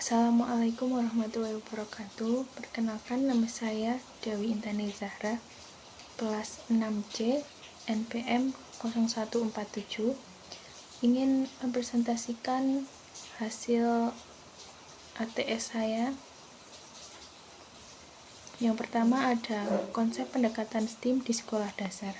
Assalamualaikum warahmatullahi wabarakatuh. Perkenalkan, nama saya Dewi Intani Zahra, kelas 6C, NPM 0147. Ingin mempresentasikan hasil ATS saya. Yang pertama ada konsep pendekatan STEAM di sekolah dasar.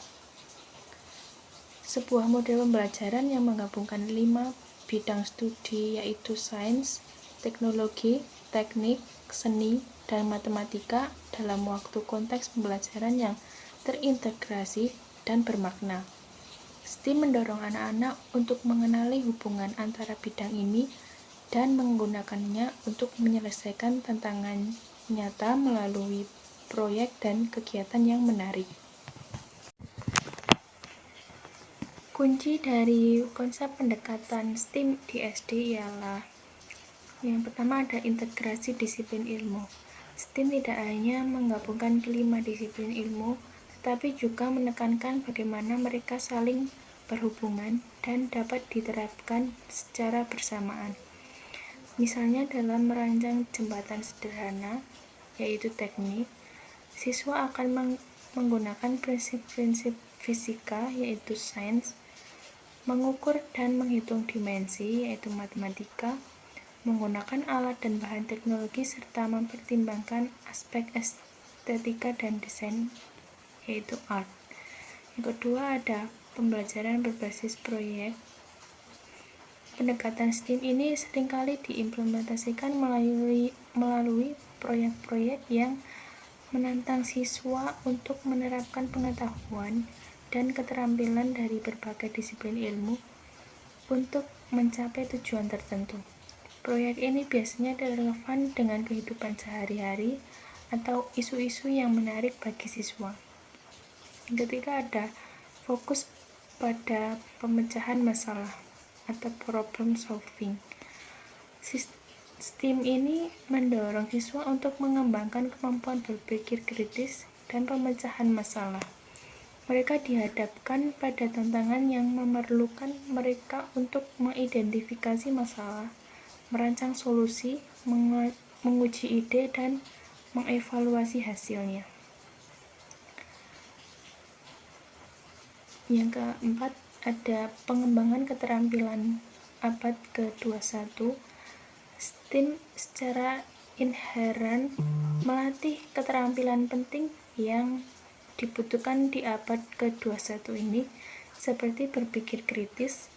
Sebuah model pembelajaran yang menggabungkan 5 bidang studi, yaitu sains, teknologi, teknik, seni, dan matematika dalam waktu konteks pembelajaran yang terintegrasi dan bermakna. STEAM mendorong anak-anak untuk mengenali hubungan antara bidang ini dan menggunakannya untuk menyelesaikan tantangan nyata melalui proyek dan kegiatan yang menarik. Kunci dari konsep pendekatan STEAM di SD ialah yang pertama ada integrasi disiplin ilmu. STEAM tidak hanya menggabungkan kelima disiplin ilmu, tetapi juga menekankan bagaimana mereka saling berhubungan dan dapat diterapkan secara bersamaan. Misalnya dalam merancang jembatan sederhana, yaitu teknik, siswa akan menggunakan prinsip-prinsip fisika, yaitu sains, mengukur dan menghitung dimensi, yaitu matematika, menggunakan alat dan bahan teknologi, serta mempertimbangkan aspek estetika dan desain, yaitu art. Yang kedua ada pembelajaran berbasis proyek. Pendekatan STEAM ini seringkali diimplementasikan melalui proyek-proyek yang menantang siswa untuk menerapkan pengetahuan dan keterampilan dari berbagai disiplin ilmu untuk mencapai tujuan tertentu. Proyek ini biasanya relevan dengan kehidupan sehari-hari atau isu-isu yang menarik bagi siswa. Yang ketiga ada fokus pada pemecahan masalah atau problem solving. STEAM ini mendorong siswa untuk mengembangkan kemampuan berpikir kritis dan pemecahan masalah. Mereka dihadapkan pada tantangan yang memerlukan mereka untuk mengidentifikasi masalah, merancang solusi, menguji ide, dan mengevaluasi hasilnya. Yang keempat, ada pengembangan keterampilan abad ke-21. STEAM secara inheren melatih keterampilan penting yang dibutuhkan di abad ke-21 ini, seperti berpikir kritis,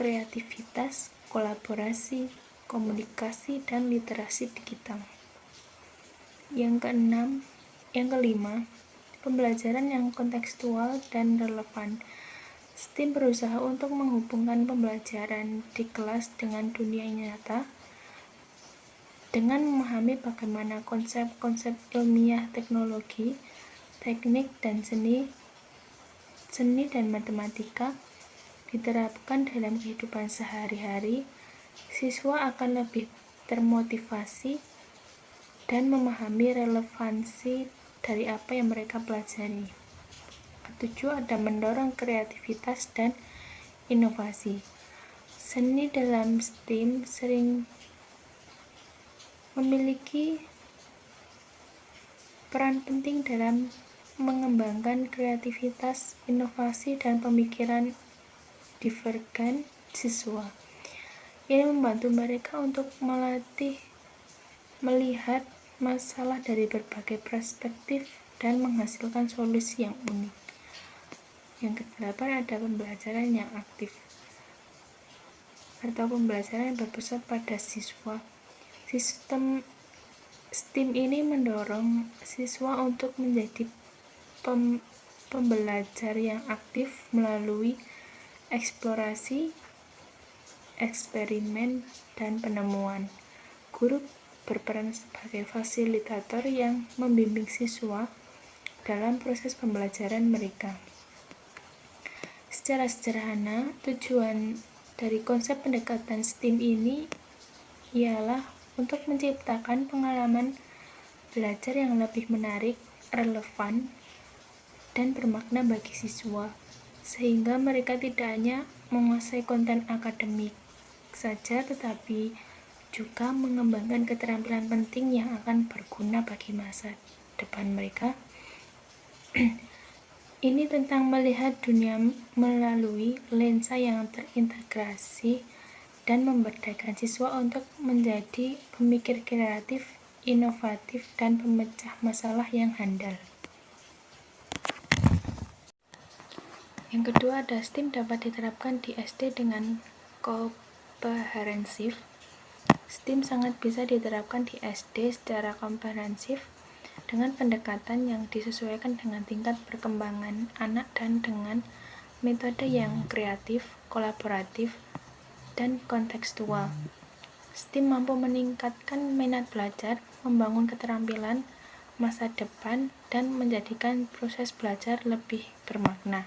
kreativitas, kolaborasi, komunikasi, dan literasi digital. Yang kelima, pembelajaran yang kontekstual dan relevan. STEAM berusaha untuk menghubungkan pembelajaran di kelas dengan dunia nyata dengan memahami bagaimana konsep-konsep ilmiah teknologi, teknik, dan seni dan matematika diterapkan dalam kehidupan sehari-hari. Siswa akan lebih termotivasi dan memahami relevansi dari apa yang mereka pelajari. Ketujuh, ada mendorong kreativitas dan inovasi. Seni dalam STEAM sering memiliki peran penting dalam mengembangkan kreativitas, inovasi, dan pemikiran divergen siswa. Ini membantu mereka untuk melihat masalah dari berbagai perspektif dan menghasilkan solusi yang unik. Yang kedelapan ada pembelajaran yang aktif atau pembelajaran yang berpusat pada siswa. Sistem STEAM ini mendorong siswa untuk menjadi pembelajar yang aktif melalui eksplorasi, eksperimen, dan penemuan. Guru berperan sebagai fasilitator yang membimbing siswa dalam proses pembelajaran mereka. Secara sederhana, tujuan dari konsep pendekatan STEAM ini ialah untuk menciptakan pengalaman belajar yang lebih menarik, relevan, dan bermakna bagi siswa, sehingga mereka tidak hanya menguasai konten akademik saja, tetapi juga mengembangkan keterampilan penting yang akan berguna bagi masa depan mereka. Ini tentang melihat dunia melalui lensa yang terintegrasi dan memberdayakan siswa untuk menjadi pemikir kreatif, inovatif, dan pemecah masalah yang handal. Yang kedua, ada STEAM dapat diterapkan di SD dengan komprehensif. STEAM sangat bisa diterapkan di SD secara komprehensif dengan pendekatan yang disesuaikan dengan tingkat perkembangan anak dan dengan metode yang kreatif, kolaboratif, dan kontekstual. STEAM mampu meningkatkan minat belajar, membangun keterampilan masa depan, dan menjadikan proses belajar lebih bermakna.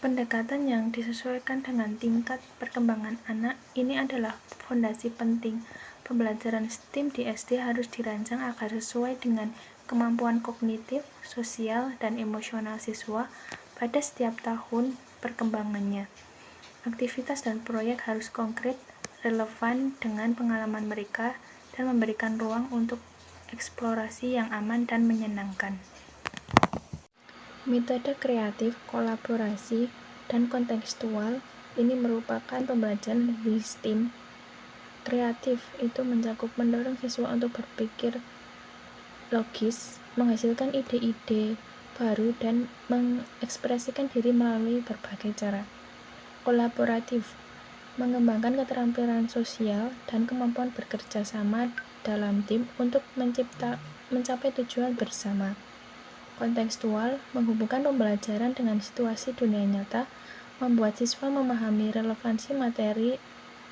Pendekatan yang disesuaikan dengan tingkat perkembangan anak ini adalah fondasi penting. Pembelajaran STEAM di SD harus dirancang agar sesuai dengan kemampuan kognitif, sosial, dan emosional siswa pada setiap tahun perkembangannya. Aktivitas dan proyek harus konkret, relevan dengan pengalaman mereka, dan memberikan ruang untuk eksplorasi yang aman dan menyenangkan. Metode kreatif, kolaborasi, dan kontekstual ini merupakan pembelajaran di STEAM. Kreatif itu mencakup mendorong siswa untuk berpikir logis, menghasilkan ide-ide baru, dan mengekspresikan diri melalui berbagai cara. Kolaboratif mengembangkan keterampilan sosial dan kemampuan bekerja sama dalam tim untuk mencapai tujuan bersama. Kontekstual menghubungkan pembelajaran dengan situasi dunia nyata, membuat siswa memahami relevansi materi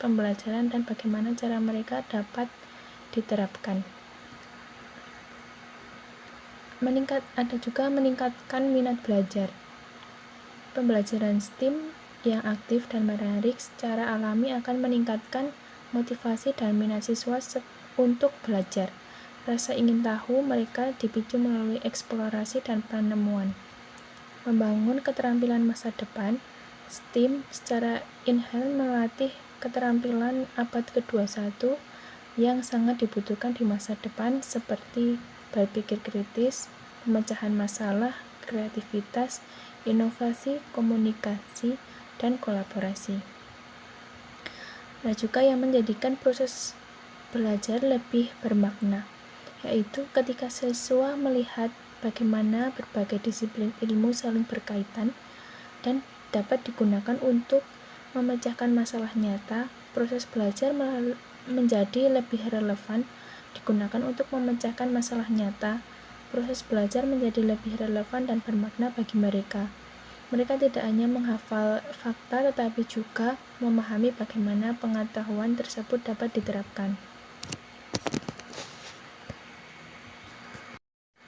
pembelajaran dan bagaimana cara mereka dapat diterapkan. Ada juga meningkatkan minat belajar. Pembelajaran STEAM yang aktif dan menarik secara alami akan meningkatkan motivasi dan minat siswa untuk belajar. Rasa ingin tahu mereka dipicu melalui eksplorasi dan penemuan. Membangun keterampilan masa depan, STEAM secara inherent melatih keterampilan abad ke-21 yang sangat dibutuhkan di masa depan seperti berpikir kritis, pemecahan masalah, kreativitas, inovasi, komunikasi, dan kolaborasi. Ada juga yang menjadikan proses belajar lebih bermakna, yaitu ketika siswa melihat bagaimana berbagai disiplin ilmu saling berkaitan dan dapat digunakan untuk memecahkan masalah nyata. Proses belajar menjadi lebih relevan digunakan untuk memecahkan masalah nyata. Proses belajar menjadi lebih relevan dan bermakna bagi mereka. Mereka tidak hanya menghafal fakta tetapi juga memahami bagaimana pengetahuan tersebut dapat diterapkan.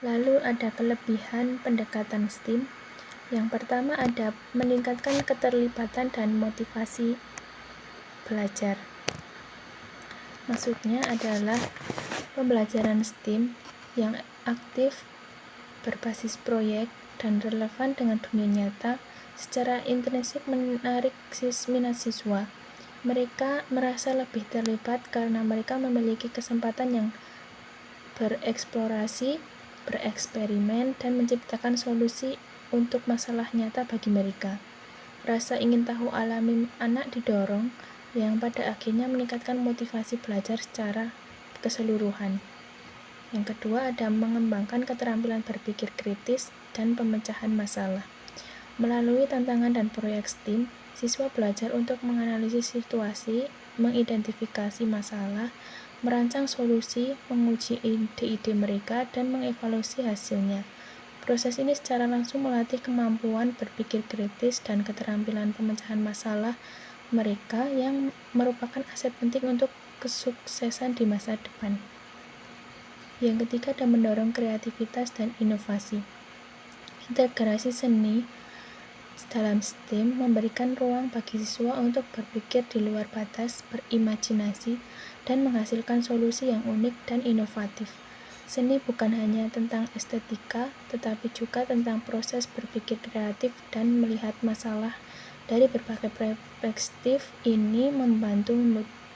Lalu ada kelebihan pendekatan STEAM. Yang pertama ada meningkatkan keterlibatan dan motivasi belajar. Maksudnya adalah pembelajaran STEAM yang aktif, berbasis proyek, dan relevan dengan dunia nyata secara intrinsik menarik minat siswa. Mereka merasa lebih terlibat karena mereka memiliki kesempatan yang bereksplorasi, bereksperimen, dan menciptakan solusi untuk masalah nyata bagi mereka. Rasa ingin tahu alami anak didorong, yang pada akhirnya meningkatkan motivasi belajar secara keseluruhan. Yang kedua ada mengembangkan keterampilan berpikir kritis dan pemecahan masalah. Melalui tantangan dan proyek STEAM, siswa belajar untuk menganalisis situasi, mengidentifikasi masalah, merancang solusi, menguji ide-ide mereka, dan mengevaluasi hasilnya. Proses ini secara langsung melatih kemampuan berpikir kritis dan keterampilan pemecahan masalah mereka yang merupakan aset penting untuk kesuksesan di masa depan. Yang ketiga ada mendorong kreativitas dan inovasi. Integrasi seni dalam STEAM memberikan ruang bagi siswa untuk berpikir di luar batas, berimajinasi, dan menghasilkan solusi yang unik dan inovatif. Seni bukan hanya tentang estetika, tetapi juga tentang proses berpikir kreatif dan melihat masalah Dari berbagai perspektif ini membantu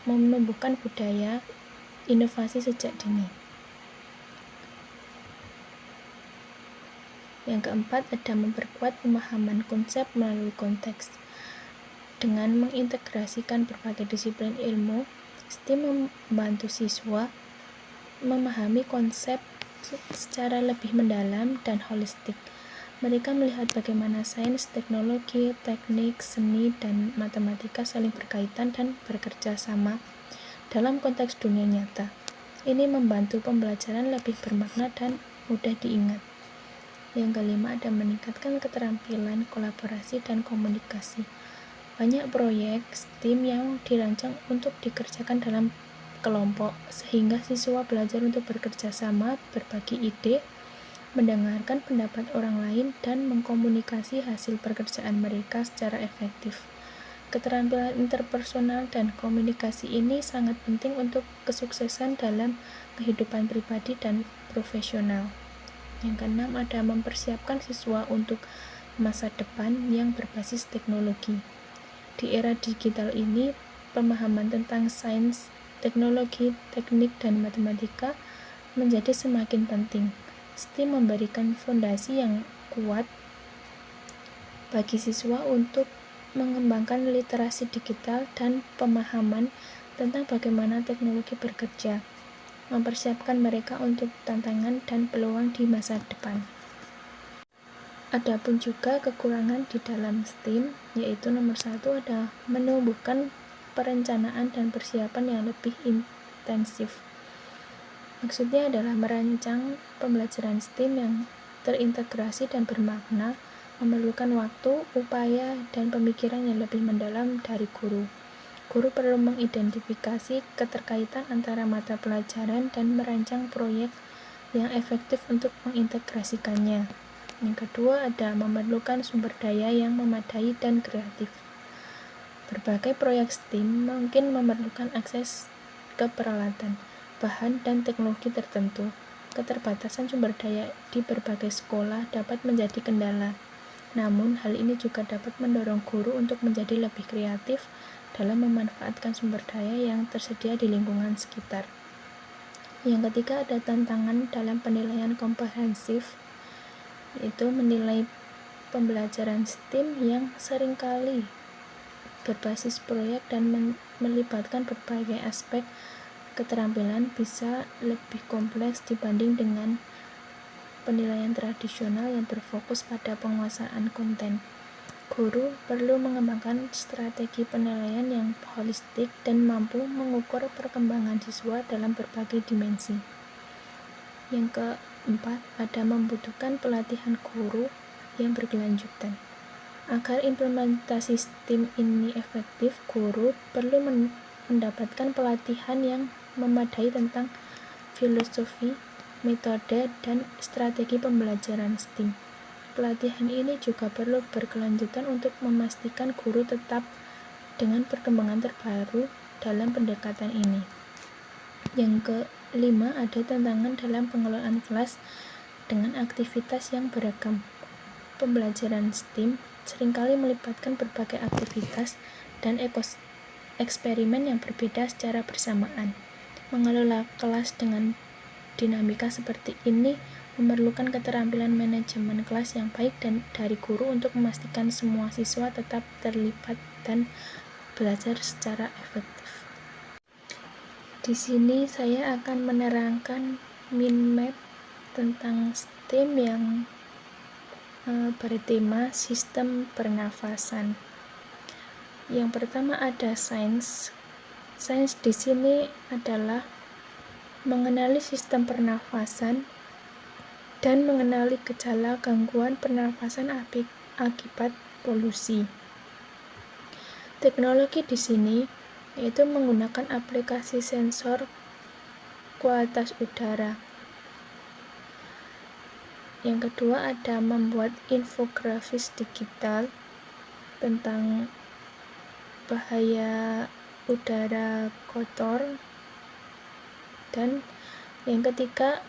menumbuhkan budaya inovasi sejak dini. Yang keempat, ada memperkuat pemahaman konsep melalui konteks. Dengan mengintegrasikan berbagai disiplin ilmu, STEAM membantu siswa memahami konsep secara lebih mendalam dan holistik. Mereka melihat bagaimana sains, teknologi, teknik, seni, dan matematika saling berkaitan dan bekerja sama dalam konteks dunia nyata. Ini membantu pembelajaran lebih bermakna dan mudah diingat. Yang kelima, ada meningkatkan keterampilan kolaborasi dan komunikasi. Banyak proyek STEAM yang dirancang untuk dikerjakan dalam kelompok, sehingga siswa belajar untuk bekerja sama, berbagi ide, mendengarkan pendapat orang lain, dan mengkomunikasi hasil pekerjaan mereka secara efektif. Keterampilan interpersonal dan komunikasi ini sangat penting untuk kesuksesan dalam kehidupan pribadi dan profesional. Yang keenam, ada mempersiapkan siswa untuk masa depan yang berbasis teknologi. Di era digital ini, pemahaman tentang sains, teknologi, teknik, dan matematika menjadi semakin penting. STEAM memberikan fondasi yang kuat bagi siswa untuk mengembangkan literasi digital dan pemahaman tentang bagaimana teknologi bekerja, mempersiapkan mereka untuk tantangan dan peluang di masa depan. Adapun juga kekurangan di dalam STEAM, yaitu nomor 1, ada menumbuhkan perencanaan dan persiapan yang lebih intensif. Maksudnya adalah merancang pembelajaran STEAM yang terintegrasi dan bermakna, memerlukan waktu, upaya, dan pemikiran yang lebih mendalam dari guru. Guru perlu mengidentifikasi keterkaitan antara mata pelajaran dan merancang proyek yang efektif untuk mengintegrasikannya. Yang kedua, ada memerlukan sumber daya yang memadai dan kreatif. Berbagai proyek STEAM mungkin memerlukan akses ke peralatan, bahan, dan teknologi tertentu. Keterbatasan sumber daya di berbagai sekolah dapat menjadi kendala. Namun, hal ini juga dapat mendorong guru untuk menjadi lebih kreatif dalam memanfaatkan sumber daya yang tersedia di lingkungan sekitar. Yang ketiga, ada tantangan dalam penilaian komprehensif, yaitu menilai pembelajaran STEAM yang seringkali berbasis proyek dan melibatkan berbagai aspek keterampilan bisa lebih kompleks dibanding dengan penilaian tradisional yang berfokus pada penguasaan konten. Guru perlu mengembangkan strategi penilaian yang holistik dan mampu mengukur perkembangan siswa dalam berbagai dimensi. Yang keempat, ada membutuhkan pelatihan guru yang berkelanjutan. Agar implementasi STEAM ini efektif, guru perlu mendapatkan pelatihan yang memadai tentang filosofi, metode, dan strategi pembelajaran STEAM. Pelatihan ini juga perlu berkelanjutan untuk memastikan guru tetap dengan perkembangan terbaru dalam pendekatan ini. Yang kelima, ada tantangan dalam pengelolaan kelas dengan aktivitas yang beragam. Pembelajaran STEAM seringkali melibatkan berbagai aktivitas dan eksperimen yang berbeda secara bersamaan. Mengelola kelas dengan dinamika seperti ini memerlukan keterampilan manajemen kelas yang baik dan dari guru untuk memastikan semua siswa tetap terlibat dan belajar secara efektif. Di sini saya akan menerangkan mind map tentang STEAM yang bertema sistem pernafasan. Yang pertama ada sains. Sains di sini adalah mengenali sistem pernafasan dan mengenali gejala gangguan pernafasan akibat polusi. Teknologi di sini yaitu menggunakan aplikasi sensor kualitas udara. Yang kedua ada membuat infografis digital tentang bahaya udara kotor. Dan yang ketiga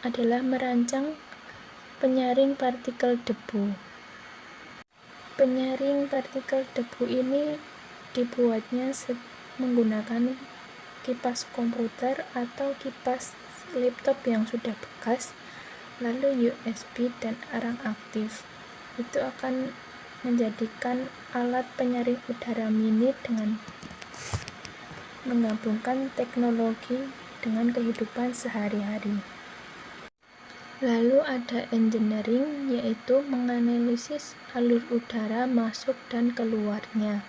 adalah merancang penyaring partikel debu. Penyaring partikel debu ini dibuatnya menggunakan kipas komputer atau kipas laptop yang sudah bekas, lalu USB dan arang aktif. Itu akan menjadikan alat penyaring udara mini dengan menggabungkan teknologi dengan kehidupan sehari-hari. Lalu ada engineering, yaitu menganalisis alur udara masuk dan keluarnya,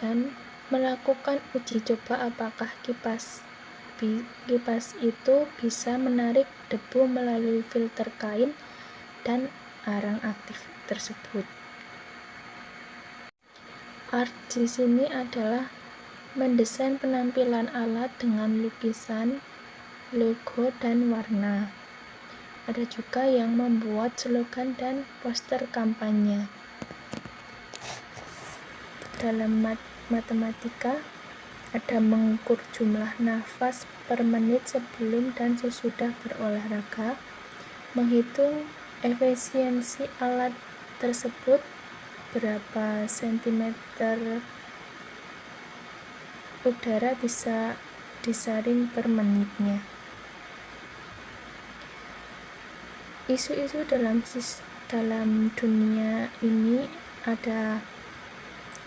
dan melakukan uji coba apakah kipas itu bisa menarik debu melalui filter kain dan arang aktif tersebut. Art di sini adalah mendesain penampilan alat dengan lukisan, logo, dan warna. Ada juga yang membuat slogan dan poster kampanye. Dalam matematika, ada mengukur jumlah nafas per menit sebelum dan sesudah berolahraga, menghitung efisiensi alat tersebut, berapa sentimeter udara bisa disaring per menitnya. Isu-isu dalam dunia ini ada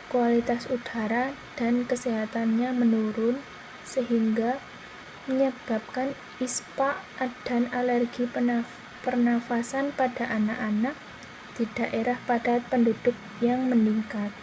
kualitas udara dan kesehatannya menurun, sehingga menyebabkan ispa dan alergi pernafasan pada anak-anak di daerah padat penduduk yang meningkat.